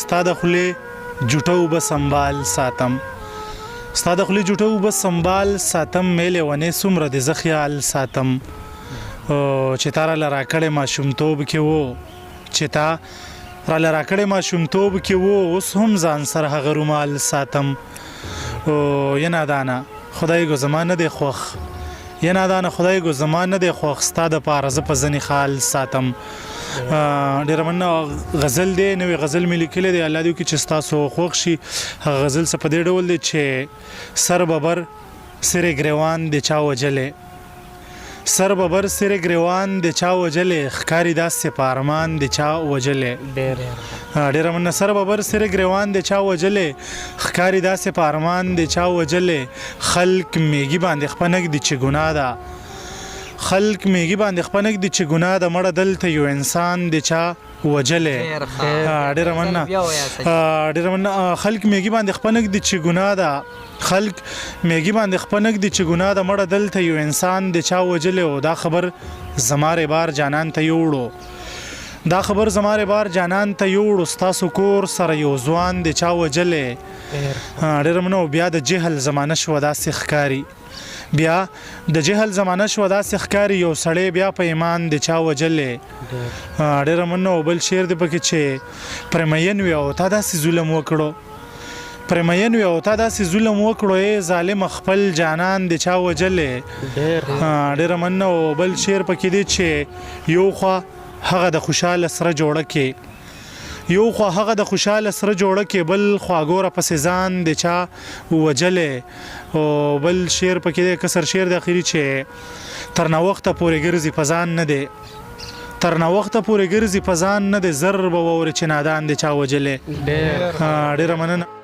ستا د خولې جوټه اوبه سنبال ساتم ستا د خولې جوټه اوبه سنبال ساتم مې لیونې څومره د زه خیال ساتم چې تا راله راکړې ماشومتوب کې و چې تا راله راکړې ماشومتوب کې و اوس هم ځان سره هغه رومال ساتم یا نادانه خدای ګو زما نه دی خوښ یا نادانه خدای ګو زما نه دی خوښ ستا دپاره زه په ځینې خال ساتم ډېره مننه غزل دی نوی غزل مې لیکلی دی الله دې وکړي چې ستاسو خوښ شي هغه غزل څه په دې ډول دی چې سر ببر سر ګریوان د چا وجلی سر ببر سر ګریوان د چا وجلی ښکاري داسې په ارمان د چا وجلی ډېره مننه سر ببر سر ګریوان د چا وجلی ښکاري داسې په ارمان د چا وجلی خلک میږي باندې خپنک دي چې ګناه ده خلق میږي باندې خپنک دي چې ګناه د مړه دلته یو انسان د چا وجلی ډېره مننه خلق میږي باندې خپنک دي چې ګناه ده خلق میږي باندې خپنک دي چې ګناه د مړه دلته یو انسان د چا وجلی او دا خبر زماره بار جانان ته یوړو دا خبر زماره بار جانان ته یوړو ستاسو کور سره یو ځوان د چا وجلی ډېره مننه بیا د جهل زمانه شوه داسې ښکاري بیا د جهل زمانه شوه داسې ښکاري یو سړی بیا په ایمان د چا وجلی ډېره مننه او بل شعر دی پکې چې پرې مین وي او تا داسې ظلم وکړو پرې مین وي او تا داسې ظلم وکړو ای ظالم خپل جانان د چا وجلی ډېره مننه او بل شعر پکې دی چې یو خوا هغه د خوشحاله سره جوړه کې یو خوا هغه د خوشحاله سره جوړه کې بل خوا ګوره پسې ځان د چا وجلی او بل شعر پکې دی کسر شعر د اخري چې تر ناوخته پورې ګرځي په ځان نه دی تر ناوخته پورې ګرځي په ځان نه دی زر به واورې چې نادان د چا وجلی ډېره مننه